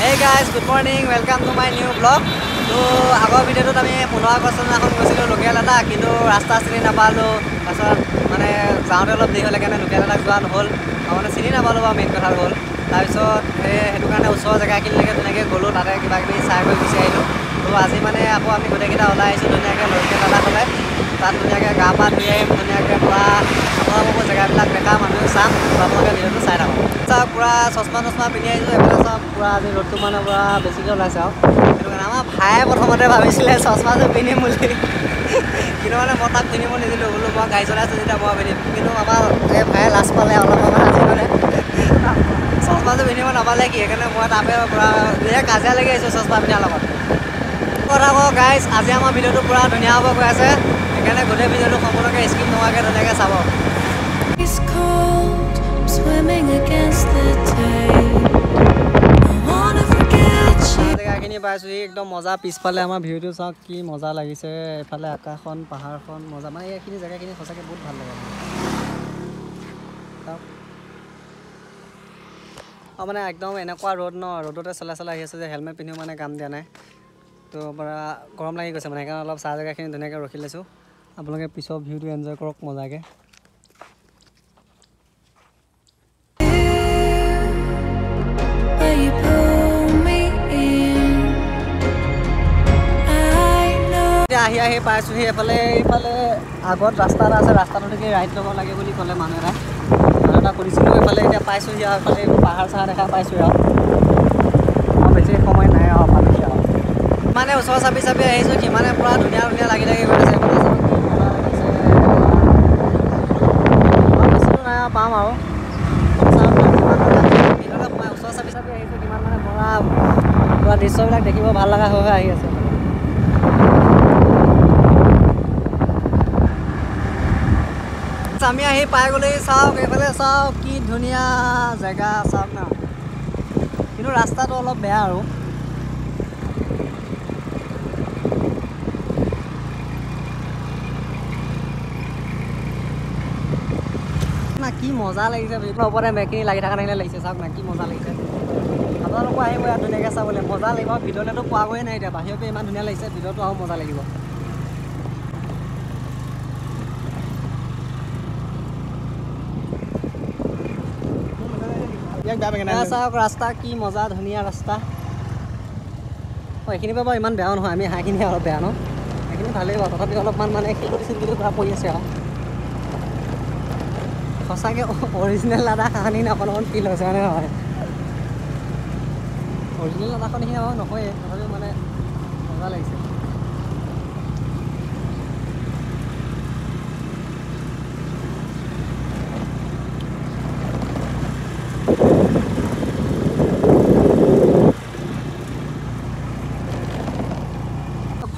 Hey guys, good morning. Welcome to my new vlog. So, আগৰ ভিডিঅ'টোত আমি 15 আগষ্ট দিনাখন গৈছিলোঁ লোকেল লাডাখ, কিন্তু ৰাস্তা চিনি নাপালোঁ। তাৰপিছত মানে যাওঁতে অলপ দেৰি হ'লে কাৰণে লোকেল লাডাখ যোৱা নহ'ল। মানে চিনি নাপালোঁ বাৰু মেইন কথা হ'ল। তাৰপিছত সেইটো কাৰণে ওচৰৰ জেগাখিনিলৈকে তেনেকৈ গ'লোঁ, তাতে কিবা কিবি চাই কৰি গুচি আহিলোঁ। তো আজি মানে আকৌ আমি গোটেইকেইটা ওলাই আহিছোঁ ধুনীয়াকৈ লোকেল লাডাখলৈ। তাত ধুনীয়াকৈ গা পা ধুই আহিম, ধুনীয়াকৈ পূৰা আপোনালোকৰ জেগাবিলাক দেখা মানুহ চাম, আপোনালোকে ভিডিঅ'টো চাই থাকক। চাওক পূৰা চশমা পিন্ধি আহিছোঁ, এইফালে চাওক পূৰা আজি ৰ'দটো মানে পূৰা বেছিকৈ ওলাইছে আৰু সেইটো কাৰণে আমাৰ ভায়ে প্ৰথমতে ভাবিছিলে চশমাযোৰ পিন্ধিম বুলি, কিন্তু মানে মই তাক পিন্ধিব নিদিলোঁ, বোলো মই গাড়ী চলাইছোঁ যেতিয়া মই পিন্ধিম। কিন্তু আমাৰ এই ভায়ে লাজ পালে অলপমান আজি মানে চশমাযোৰ পিন্ধিব নাপালে কি, সেইকাৰণে মই তাপে পূৰা কাজিয়া লাগি আহিছোঁ চশমা পিন্ধাৰ লগত। কথা কওঁ গাইজ, আজি আমাৰ ভিডিঅ'টো পূৰা ধুনীয়া হ'ব গৈ আছে, সেইকাৰণে গোটেই ভিডিঅ'টো সম্পূৰ্ণকৈ স্কিপ নোহোৱাকৈ ধুনীয়াকৈ চাব। জেগাখিনি পাইছোঁহি একদম মজা। পিছফালে আমাৰ ভিউটো চাওক কি মজা লাগিছে, এইফালে আকাশখন পাহাৰখন মজা, মানে এইখিনি জেগাখিনি সঁচাকৈ বহুত ভাল লাগে চাওক। আৰু মানে একদম এনেকুৱা ৰ'দ ন, ৰ'দতে চলাই আহি আছে যে হেলমেট পিন্ধিও মানে কাম দিয়া নাই, তো পৰা গৰম লাগি গৈছে মানে, সেইকাৰণে অলপ চাহ জেগাখিনি ধুনীয়াকৈ ৰখি লৈছোঁ। আপোনালোকে পিছৰ ভিউটো এনজয় কৰক মজাকৈ। আহি পাইছোঁহি এইফালে আগত ৰাস্তা এটা আছে, ৰাস্তাটোলৈকে ৰাইড ল'ব লাগে বুলি ক'লে মানুহ এটা কৰিছিলোঁ। এইফালে এতিয়া পাইছোঁহি আৰু এইফালে পাহাৰ চাহাৰ দেখা পাইছোঁ আৰু বেছি সময় নাই আৰু পালোহি আৰু মানে ওচৰ চাপি আহিছোঁ, সিমানে পূৰা ধুনীয়া লাগি গৈ আছে। বেছিটো নাই আৰু পাম আৰু সোমাই ওচৰ চাপি আহিছোঁ, কিমান মানে পূৰা দৃশ্যবিলাক দেখিব ভাল লগা হৈ আহি আছে। আমি আহি পাই গ'লেই চাওক, এইফালে চাওক কি ধুনীয়া জেগা চাওক না, কিন্তু ৰাস্তাটো অলপ বেয়া আৰু না কি মজা লাগিছে। ভিতৰৰ ওপৰতে মেগখিনি লাগি থকা নিচিনা লাগিছে, চাওক না কি মজা লাগিছে। আপোনালোকো আহিব ইয়াত ধুনীয়াকৈ চাবলৈ, মজা লাগিব। ভিতৰলৈতো পোৱাগৈয়ে নাই এতিয়া, বাহিৰতে ইমান ধুনীয়া লাগিছে, ভিতৰতো আৰু মজা লাগিব। চাওক ৰাস্তা কি মজা, ধুনীয়া ৰাস্তা। এইখিনি পৰা বাৰু ইমান বেয়াও নহয়, আমি হাঁহখিনি অলপ বেয়া ন, সেইখিনি ভালেই বাৰু, তথাপি অলপমান মানে শিলগুটি ধৰা পৰি আছে আৰু সঁচাকৈ অৰিজিনেল লাডাখ হাঁহনি অকণ ফিল হৈছে মানে নহয়। অৰিজিনেল লাডাখৰ নিচিনা বাৰু নহয়েই, তথাপিও মানে মজা লাগিছে।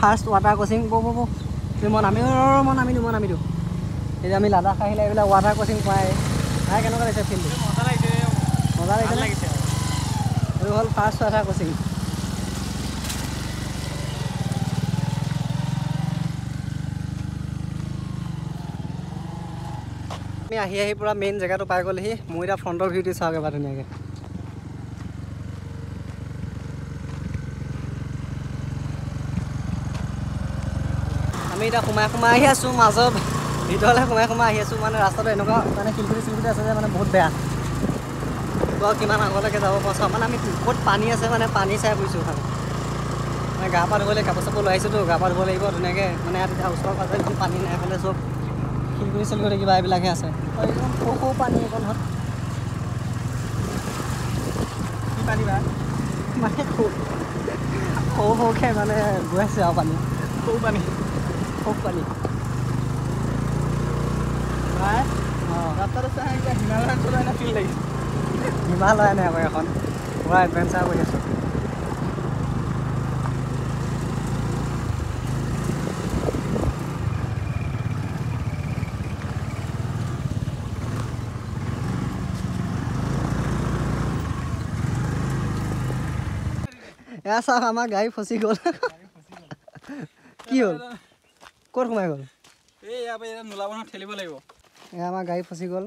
ফাৰ্ষ্ট ৱাটাৰ ক্ৰচিং মই নামিলোঁ। এতিয়া আমি লাডাখ আহিলে এইবিলাক ৱাটাৰ ক্ৰচিং পায়। তাই কেনেকুৱা লাগিছে ফিল্ডটো? মজা লাগিছে। এইটো হ'ল ফাৰ্ষ্ট ৱাটাৰ ক্ৰচিং। আমি আহি পূৰা মেইন জেগাটো পাই গ'লেহি। মোৰ এতিয়া ফ্ৰণ্টৰ ভিউটো চাওক এবাৰ ধুনীয়াকৈ। আমি এতিয়া সোমাই আহি আছোঁ, মাজৰ ভিতৰলৈ সোমাই আহি আছোঁ। মানে ৰাস্তাটো এনেকুৱা মানে শিলগুটি আছে যে মানে বহুত বেয়া। বাৰু কিমান আগলৈকে যাব পাৰোঁ মানে আমি ক'ত পানী আছে মানে পানী চাই ফুৰিছোঁ মানে গা পা ধুবলৈ কাপোৰ চাপোৰ লৈ আহিছোঁতো, গা পা ধুব লাগিব ধুনীয়াকৈ। মানে ইয়াত এতিয়া ওচৰৰ পাজৰে একদম পানী নাই, এইফালে চব শিলগুটি কিবা এইবিলাকহে আছে। একদম সৰু পানী এইকণত কি পানী বা মানে সৰুকৈ মানে গৈ আছে আৰু পানী, সৰু পানী ৰাস্তাটো চাই হিমালয়ান চলোৱা এনে ফিল লাগিছে। হিমালয়ানে আকৌ এখন পূৰা এডভেঞ্চাৰ কৰি আছোঁ। এয়া চাওক আমাৰ গাড়ী ফচি গ'ল। কি হ'ল? ক'ত সোমাই গ'ল? এই নোলাব নহয়, ঠেলিব লাগিব। এয়া আমাৰ গাড়ী ফচি গ'ল।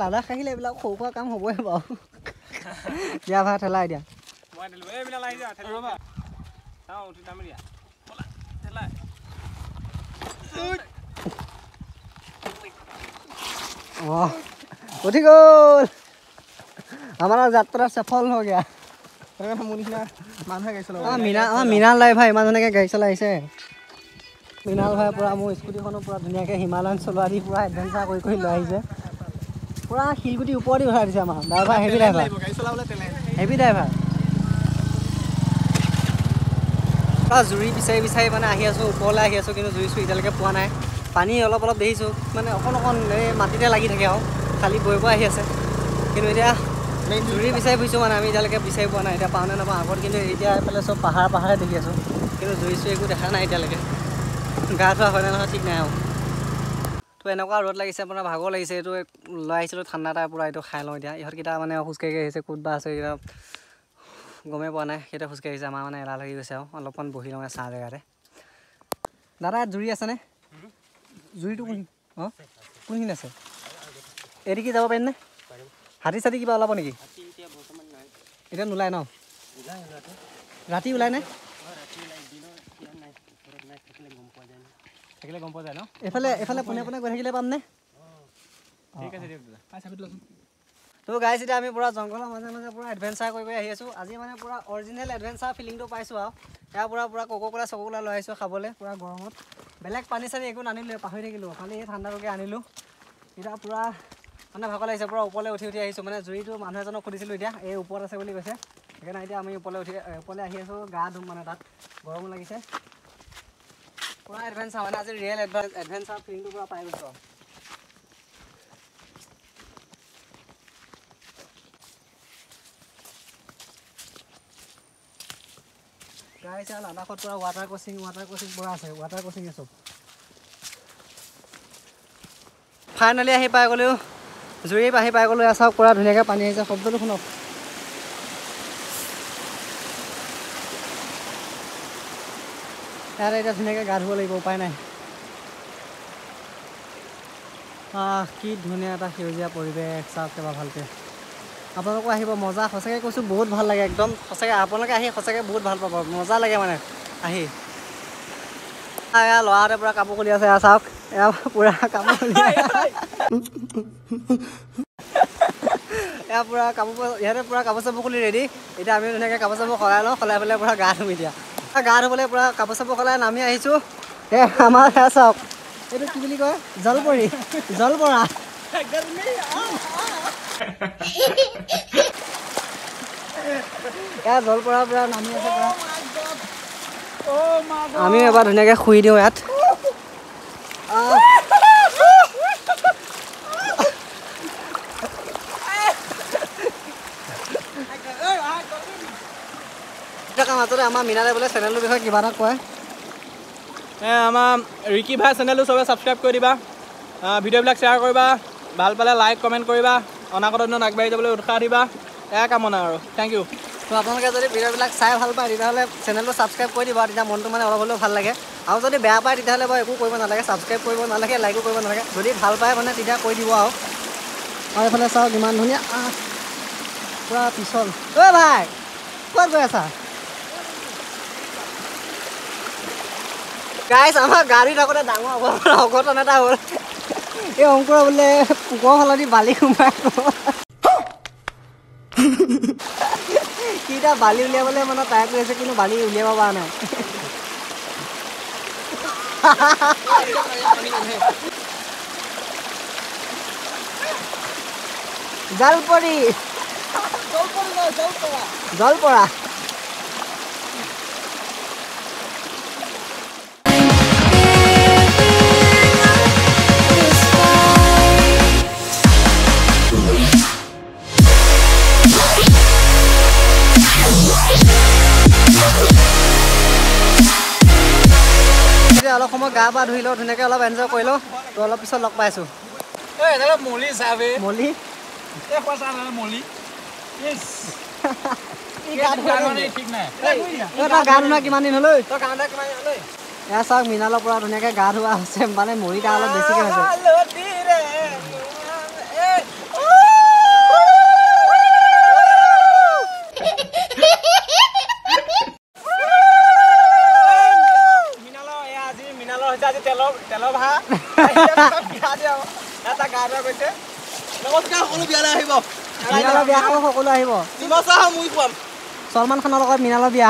লাডাখ আহিলে এইবিলাক সৰু সুৰা কাম হ'বই বাৰু। দিয়া ভাই ঠেলা এতিয়া। उठी गल हमारा यात्रा सफल हो गया मीनाल लाई भाई इमान धुनियाके गाड़ी चलाइছে मीनाल भाई पूरा मोर स्कूटीखनो पूरा धुनियाके हिमालयन चलोৱা দি पूरा एडवेंचर কৰি লৈ আহিছে पूरा শিলগুটি ওপৰ দি উঠাই দিছে আমাৰ ড্ৰাইভাৰ হেভি ড্ৰাইভাৰ গাড়ী চলাবলৈ হেভি ড্ৰাইভাৰ জুৰি বিচাৰি মানে আহি আছোঁ ওপৰলৈ আহি আছোঁ কিন্তু জুৰি এতিয়ালৈকে পোৱা নাই পানী অলপ অলপ দেখিছোঁ মানে অকণ এই মাটিতে লাগি থাকে আৰু খালি বৈ আহি আছে কিন্তু এতিয়া জুৰি বিচাৰি ফুৰিছোঁ মানে আমি এতিয়ালৈকে বিচাৰি পোৱা নাই এতিয়া পাওঁ নে নাপাওঁ আগত কিন্তু এতিয়া এইফালে চব পাহাৰে দেখি আছোঁ কিন্তু জুৰি একো দেখা নাই এতিয়ালৈকে গা ধোৱা হয় নে নহয় ঠিক নাই আৰু তো এনেকুৱা ৰ'দ লাগিছে আপোনাৰ ভাগৰ লাগিছে এইটো লৈ আহিছিলোঁ ঠাণ্ডা এটা পূৰা এইটো খাই লওঁ এতিয়া ইহঁতকেইটা মানে খোজকাঢ়ি আহিছে ক'ত বা আছে এইকেইটা গমেই পোৱা নাই সেইটা খোজকাঢ়ি আহিছে আমাৰ মানে এলাহ লাগি গৈছে আৰু অলপমান বহি লওঁ চাহ জেগাতে দাদা ইয়াত জুৰি আছেনে জুৰিটো অঁ কোনখিনি আছে এদিকে যাব পাৰিম নে হাতী চাতি কিবা ওলাব নেকি এতিয়া নোলায় ন ৰাতি ওলাই নে থাকিলে গম পোৱা যায় ন এফালে পোনে গৈ থাকিলে পাম নে ঠিক আছে দিয়ক দাদা তো গাইজ এতিয়া আমি পুৰা জংঘলৰ মাজে পুৰা এডভেঞ্চাৰ কৰি আহি আছোঁ আজি মানে পুৰা অৰিজিনেল এডভেঞ্চাৰ ফিলিংটো পাইছোঁ আৰু ইয়াৰ পুৰা কোকোকোলা লৈ আহিছোঁ খাবলৈ পুৰা গৰমত বেলেগ পানী চানী একো নানিলোঁ পাহৰি থাকিলোঁ খালি এই ঠাণ্ডাটোকে আনিলোঁ এতিয়া পুৰা মানে ভাগৰ লাগিছে পুৰা ওপৰলৈ উঠি আহিছোঁ মানে জুৰিটো মানুহ এজনক সুধিছিলোঁ এতিয়া এই ওপৰত আছে বুলি কৈছে সেইকাৰণে এতিয়া আমি ওপৰলৈ আহি আছোঁ গা ধুম মানে তাত গৰমো লাগিছে পুৰা এডভেঞ্চাৰ মানে আজি ৰিয়েল এডভেঞ্চাৰ ফিলিংটো পুৰা পাই গৈছোঁ গাইজ লাডাখত পুৰা ৱাটাৰ ক্ৰচিং পুৰা আছে ৱাটাৰ ক্ৰচিং চব ফাইনেলি আহি পাই গ'লেও জুৰি আহি পাই গ'লোঁ চাওক পুৰা ধুনীয়াকৈ পানী আহিছে শব্দটো শুনক ইয়াত এতিয়া ধুনীয়াকৈ গা ধুব লাগিব উপায় নাই কি ধুনীয়া এটা সেউজীয়া পৰিৱেশ চাওক এবাৰ ভালকৈ আপোনালোকো আহিব মজা সঁচাকৈ কৈছোঁ বহুত ভাল লাগে একদম সঁচাকৈ আপোনালোকে আহি সঁচাকৈ বহুত ভাল পাব মজা লাগে মানে আহি এয়া ল'ৰাহঁতে পুৰা কাপোৰ খুলি আছে চাওক এয়া পুৰা কাপোৰ খুলি এয়া পুৰা ইহঁতে পুৰা কাপোৰ চাপোৰ খুলি ৰেডি এতিয়া আমি ধুনীয়াকৈ কাপোৰ চাপোৰ সলাই লওঁ সলাই পেলাই পুৰা গা ধুম এতিয়া গা ধুবলৈ পুৰা কাপোৰ চাপোৰ সলাই নামি আহিছোঁ আমাৰ সেয়া চাওক এইটো কি বুলি কয় জলপৰা এয়া জলপৰা পুৰা নামি আছে পুৰা আমি এবাৰ ধুনীয়াকৈ শুই দিওঁ ইয়াত মাজতে আমাৰ মিনালে বোলে চেনেলটোৰ বিষয়ে কিবা এটা কয় আমাৰ ৰিকি ভাই চেনেলটো চবে ছাবস্ক্ৰাইব কৰি দিবা ভিডিঅ'বিলাক শ্বেয়াৰ কৰিবা ভাল পালে লাইক কমেণ্ট কৰিবা অনাগত দিনত আগবাঢ়ি যাবলৈ উৎসাহ দিবা এয়া কামনা আৰু থেংক ইউ তো আপোনালোকে যদি ভিডিঅ'বিলাক চাই ভাল পায় তেতিয়াহ'লে চেনেলটো ছাবস্ক্ৰাইব কৰি দিব তেতিয়া মনটো মানে অলপ হ'লেও ভাল লাগে আৰু যদি বেয়া পায় তেতিয়াহ'লে বাৰু একো কৰিব নালাগে ছাবস্ক্ৰাইব কৰিব নালাগে লাইকো কৰিব নালাগে যদি ভাল পায় মানে তেতিয়া কৰি দিব আৰু এইফালে চাওক ইমান ধুনীয়া পুৰা পিছল ঐ ভাই ক'ত গৈ আছা গাইজ আমাৰ গাড়ীত থাকোঁতে ডাঙৰ অঘটন এটা হ'ল এই অংকুৰ বোলে পোকৰ ফালেদি বালি সোমাই কিটা বালি উলিয়াবলৈ মানে ট্ৰাই কৰি আছে কিন্তু বালি উলিয়াব পৰা নাই জলপৰা অলপ সময় গা পা ধুই লওঁ ধুনীয়াকৈ অলপ এনজয় কৰি লওঁ তো অলপ পিছত লগ পাইছোঁ মলি গা ধোৱা কিমান দিন হ'লে এয়া চাওক মিনালৰ পৰা ধুনীয়াকৈ গা ধোৱা হৈছে মানে মৰিটা অলপ বেছিকৈ হৈছে তেলৰ ভাড়া এটা গা ধোৱা গৈছে নমস্কাৰ সকলো বিয়ালৈ আহিব মৃণালৰ বিয়া খাব সকলো আহিব নিমখ চাহ মুই খুৱাম সলমান খানৰ লগত মৃণালৰ বিয়া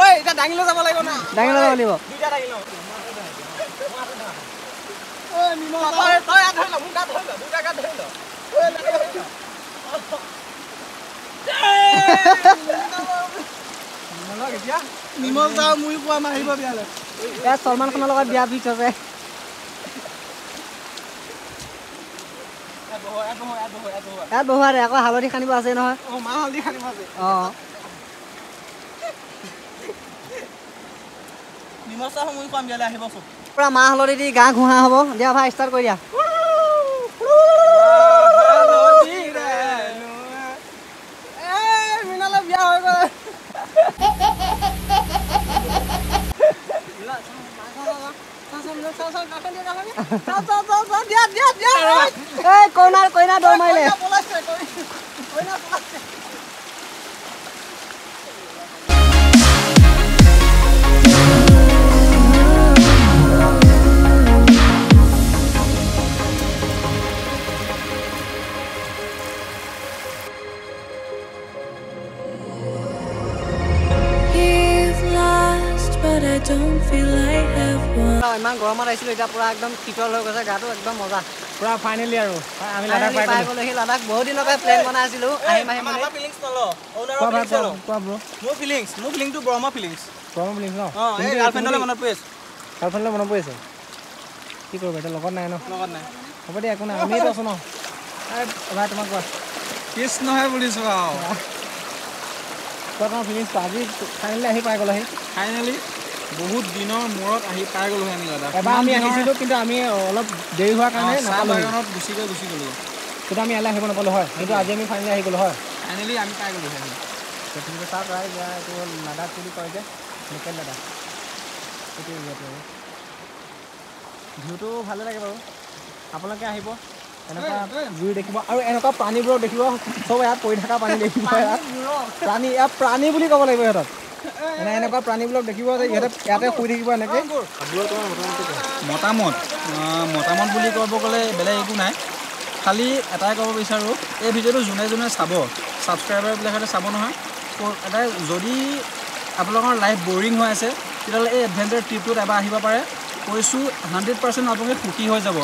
ঐ এতিয়া দাঙিলৈ যাব লাগিব না দাঙিলৈ যাব লাগিব দুইটা দাঙি লওঁ ঐ নিমখ তই ধৰি ল মোক গা ধৰি ল দুইটা গা ধৰি ল নিমখ চাহ মুই খুৱাম আহিব বিয়ালৈ ইয়াত সলমান খানৰ লগত বিয়া ফিক্স আছে ইয়াত বহুৱাই দে আকৌ হালধি খানিব আছে নহয় মাহ হালধি খানিব আছে অঁ নিমখ চাহ মুই খুৱাম বিয়ালৈ আহিব চব পুৰা মাহ হালধি দি গা ঘঁহা হ'ব দিয়া ভাই ষ্টাৰ্ট কৰি দিয়া মৃণালৰ বিয়া হৈ গ'ল কইনা দৌৰ মাৰিলে ইমান গৰমত আহিছিলোঁ এতিয়া পুৰা একদম শীতল হৈ গৈছে গাটো একদম মজা পুৰা ফাইনেলি আৰু আমি পাই গ'লো সি লাডাখ বহুত দিনৰ পৰা প্লেন বনাই আছিলোঁ আহিম আহিম মোৰ ফিলিংছটো ব্ৰহ্ম ফিলিংছ ন অঁ এই গাৰ্লফ্ৰেণ্ডলৈ মনত পৰি আছে গাৰ্লফ্ৰেণ্ডলৈ মনত পৰি আছে কি কৰিব এতিয়া লগত নাই ন লগত নাই হ'ব দিয়া একো নাই আমিতো আছোঁ ন ভাই তোমাক কোৱা কৃষ্ণহে বুলিছোঁ আৰু কোৱা তোমাৰ ফিলিংছ আজি ফাইনেলি আহি পাই গ'লোহি ফাইনেলি বহুত দিনৰ মূৰত আহি পাই গ'লো আমি দাদা এবাৰ আমি আহিছিলোঁ কিন্তু আমি অলপ দেৰি হোৱাৰ কাৰণে বাগানত গুচি গ'লো কিন্তু আমি ইয়ালৈ আহিব নাপালোঁ হয় কিন্তু আজি আমি ফাইনেলি আহি গ'লোঁ হয় ফাইনেলি আমি পাই গ'লো কিন্তু তাত এইটো হ'ল লাডাখ বুলি কয় যে লোকেল লাডাখ সেইটো এৰিয়াটো ভিউটো ভালে লাগে বাৰু আপোনালোকে আহিব এনেকুৱা জুই দেখিব আৰু এনেকুৱা প্ৰাণীবোৰক দেখিব চব ইয়াত পৰি থকা পানী দেখিব ইয়াত প্ৰাণী বুলি ক'ব লাগিব সিহঁতক এনেকুৱা প্ৰাণীবিলাক দেখিব যে ইহঁতে ইয়াতে শুই থাকিব এনেকৈ মতামত বুলি ক'ব গ'লে বেলেগ একো নাই খালি এটাই ক'ব বিচাৰোঁ এই ভিডিঅ'টো যোনে যোনে চাব ছাবস্ক্ৰাইবাৰবিলাকে চাব নহয় এটাই যদি আপোনালোকৰ লাইফ বৰিং হৈ আছে তেতিয়াহ'লে এই এডভেঞ্চাৰ ট্ৰিপটোত এবাৰ আহিব পাৰে কৈছোঁ 100% আপোনালোকে সুখী হৈ যাব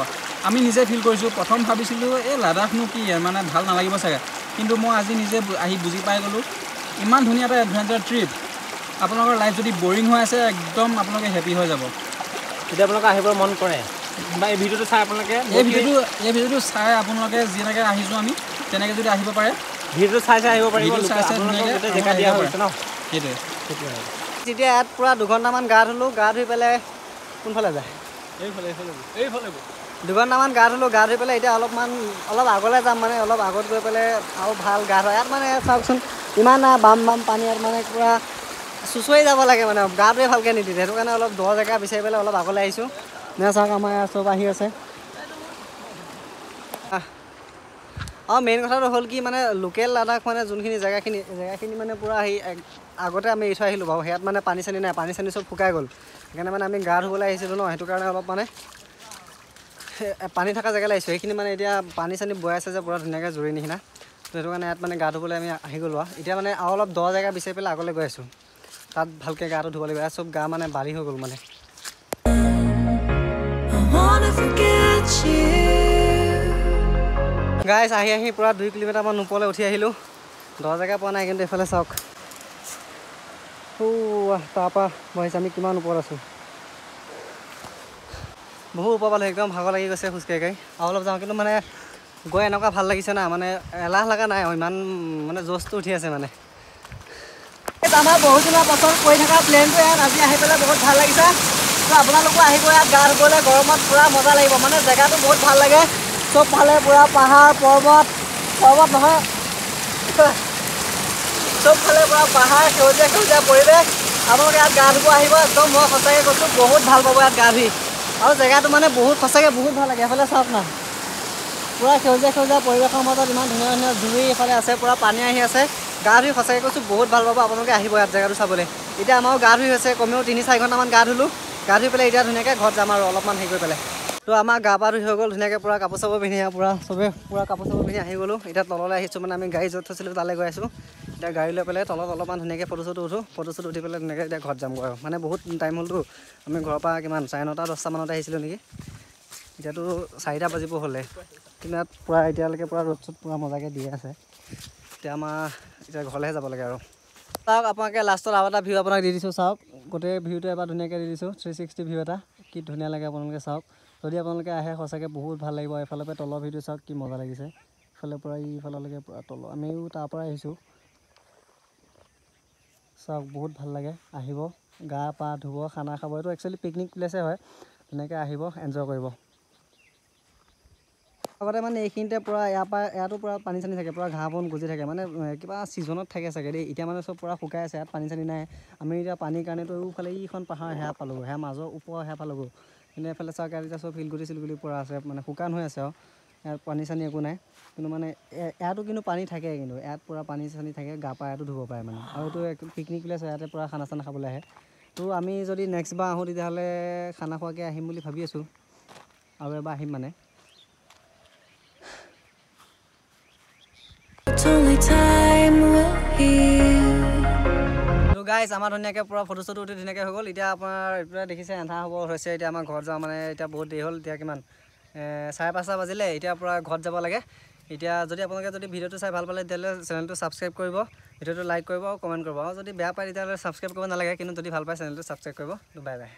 আমি নিজে ফিল কৰিছোঁ প্ৰথম ভাবিছিলোঁ এই লাডাখনো কি মানে ভাল নালাগিব চাগে কিন্তু মই আজি নিজে আহি বুজি পাই গ'লোঁ ইমান ধুনীয়া এটা এডভেঞ্চাৰ ট্ৰিপ আপোনালোকৰ লাইফ যদি বৰিং হৈ আছে একদম আপোনালোকে হেপী হৈ যাব যদি আপোনালোকে আহিবৰ মন কৰে বা এই ভিডিঅ'টো চাই আপোনালোকে এই ভিডিঅ'টো চাই আপোনালোকে যেনেকৈ আহিছোঁ আমি তেনেকৈ যদি আহিব পাৰে ভিডিঅ'টো চাই আহিব পাৰিব সেইটোৱে যেতিয়া ইয়াত পূৰা 2 ঘণ্টামান গা ধুলোঁ গা ধুই পেলাই কোনফালে যায় এইফালে 2 ঘণ্টামান গা ধুলোঁ গা ধুই পেলাই এতিয়া অলপ আগলৈ যাম মানে অলপ আগত গৈ পেলাই আৰু ভাল গা ধোৱা ইয়াত মানে চাওকচোন ইমান বাম পানী ইয়াত মানে পূৰা চুঁচৰি যাব লাগে মানে গাটোৱে ভালকৈ নিদিয়ে সেইটো কাৰণে অলপ দ জেগা বিচাৰি পেলাই অলপ আগলৈ আহিছোঁ চাওক আমাৰ চব আহি আছে আৰু মেইন কথাটো হ'ল কি মানে লোকেল লাডাখ মানে যোনখিনি জেগাখিনি মানে পূৰা আগতে আমি এৰি থৈ আহিলোঁ বাৰু সেয়াত মানে পানী চানী নাই পানী চানী চব শুকাই গ'ল সেইকাৰণে মানে আমি গা ধুবলৈ আহিছিলোঁ ন সেইটো কাৰণে অলপ মানে পানী থকা জেগালৈ আহিছোঁ সেইখিনি মানে এতিয়া পানী চানী বৈ আছে যে পূৰা ধুনীয়াকৈ জুৰি নিচিনা সেইটো কাৰণে ইয়াত মানে গা ধুবলৈ আমি আহি গ'লোঁ আৰু এতিয়া মানে আৰু অলপ দ জেগা বিচাৰি পেলাই আগলৈ গৈ আছোঁ তাত ভালকৈ গাটো ধুব লাগিব ইয়াত চব গা মানে বালি হৈ গ'ল মানে গাইছ আহি পূৰা 2 কিলোমিটাৰমান ওপৰলৈ উঠি আহিলোঁ দ জেগা পোৱা নাই কিন্তু এইফালে চাওক তাৰপৰা বহিছে আমি কিমান ওপৰত আছোঁ বহু ওপৰ পালোঁ একদম ভাগৰ লাগি গৈছে খোজকাঢ়ি আৰু অলপ যাওঁ কিন্তু মানে গৈ এনেকুৱা ভাল লাগিছে না মানে এলাহ লগা নাই ইমান মানে জোচটো উঠি আছে মানে আমাৰ বহুত দিনৰ পাছত কৰি থকা প্লেনটো ইয়াত আজি আহি পেলাই বহুত ভাল লাগিছে তো আপোনালোকো আহিব ইয়াত গা ধুবলৈ গৰমত পূৰা মজা লাগিব মানে জেগাটো বহুত ভাল লাগে চব ফালে পূৰা পাহাৰ পৰ্বত নহয় চব ফালে পূৰা পাহাৰ সেউজীয়া পৰিৱেশ আপোনালোকে ইয়াত গা ধুব আহিব একদম মই সঁচাকৈ কৈছোঁ বহুত ভাল পাব ইয়াত গা ধুই আৰু জেগাটো মানে সঁচাকৈ বহুত ভাল লাগে এফালে চাওক না পূৰা সেউজীয়া পৰিৱেশৰ মাজত ইমান ধুনীয়া জুই এফালে আছে পূৰা পানী আহি আছে গা ধুই সঁচাকৈ কৈছোঁ বহুত ভাল পাব আপোনালোকে আহিব ইয়াত জেগাটো চাবলৈ এতিয়া আমাৰো গা ধুই হৈছে কমেও 3-4 ঘণ্টামান গা ধুলোঁ গা ধুই পেলাই এতিয়া ধুনীয়াকৈ ঘৰত যাম আৰু অলপমান হেৰি কৰি পেলাই তো আমাৰ গা পা ধুই হৈ গ'ল ধুনীয়াকৈ পূৰা কাপোৰ চাপোৰ পিন্ধি পূৰা চবেই পূৰা কাপোৰ চাপোৰ পিন্ধি আহি গ'লোঁ এতিয়া তললৈ আহিছোঁ মানে আমি গাড়ী য'ত থৈছিলোঁ তালৈ গৈ আছোঁ এতিয়া গাড়ী লৈ পেলাই তলত অলপমান ধুনীয়াকৈ ফটো চটো উঠি পেলাই ধুনীয়াকৈ এতিয়া ঘৰত যামগৈ আৰু মানে বহুত টাইম হ'লতো আমি ঘৰৰ পৰা কিমান 9:30-10টা মানতে আহিছিলোঁ নেকি এতিয়াতো 4টা বাজিব হ'লে কিন্তু ইয়াত পূৰা এতিয়ালৈকে পূৰা ৰ'দ চ'দ পূৰা মজাকৈ দি আছে এতিয়া আমাৰ এতিয়া ঘৰলৈহে যাব লাগে আৰু চাওক আপোনালোকে লাষ্টত আৰু এটা ভিউ আপোনাক দি দিছোঁ চাওক গোটেই ভিউটো এবাৰ ধুনীয়াকৈ দি দিছোঁ 360 ভিউ এটা কি ধুনীয়া লাগে আপোনালোকে চাওক যদি আপোনালোকে আহে সঁচাকৈ বহুত ভাল লাগিব এইফালৰ পৰা তলৰ ভিউটো চাওক কি মজা লাগিছে ইফালৰ পৰা ইফাললৈকে পূৰা তলৰ আমিও তাৰ পৰা আহিছোঁ চাওক বহুত ভাল লাগে আহিব গা পা ধুব খানা খাব এইটো একচুৱেলি পিকনিক প্লেচে হয় ধুনীয়াকৈ আহিব এনজয় কৰিব আগতে মানে এইখিনিতে পূৰা ইয়াতো পূৰা পানী চানী থাকে পূৰা ঘাঁহ বন গজি থাকে মানে কিবা ছিজনত থাকে চাগে দেই এতিয়া মানে চব পূৰা শুকাই আছে ইয়াত পানী চানী নাই আমি এতিয়া পানীৰ কাৰণেতো এইফালে এইখন পাহাৰ সেয়া পালোঁগৈ সেয়া মাজৰ ওপৰ সেয়া পালোঁগৈ কিন্তু এইফালে চাওক ইয়াত এতিয়া চব শিলগুটি চিলগুটি পৰা আছে মানে শুকান হৈ আছে আৰু ইয়াত পানী চানী একো নাই কিন্তু মানে ইয়াতো কিন্তু পানী থাকে কিন্তু ইয়াত পূৰা পানী চানী থাকে গা পা ইয়াতো ধুব পাৰে মানে আৰু এইটো পিকনিক প্লেচ হয় ইয়াতে পূৰা খানা চানা খাবলৈ আহে তো আমি যদি নেক্সট বাৰ আহোঁ তেতিয়াহ'লে খানা খোৱাকৈ আহিম বুলি ভাবি আছোঁ আৰু এবাৰ আহিম মানে গাইজ আমাৰ ধুনীয়াকৈ পূৰা ফটো চটো উঠি ধুনীয়াকৈ হৈ গ'ল এতিয়া আপোনাৰ এতিয়া দেখিছে এন্ধাৰ হ'ব হৈছে এতিয়া আমাৰ ঘৰত যাওঁ মানে এতিয়া বহুত দেৰি হ'ল এতিয়া কিমান 5:30 বাজিলে এতিয়া পূৰা ঘৰত যাব লাগে এতিয়া যদি আপোনালোকে যদি ভিডিঅ'টো চাই ভাল পালে তেতিয়াহ'লে চেনেলটো ছাবস্ক্ৰাইব কৰিব ভিডিঅ'টো লাইক কৰিব আৰু কমেণ্ট কৰিব আৰু যদি বেয়া পায় তেতিয়াহ'লে ছাবস্ক্ৰাইব কৰিব নালাগে কিন্তু যদি ভাল পায় চেনেলটো ছাবস্ক্ৰাইব কৰিব বাই বাই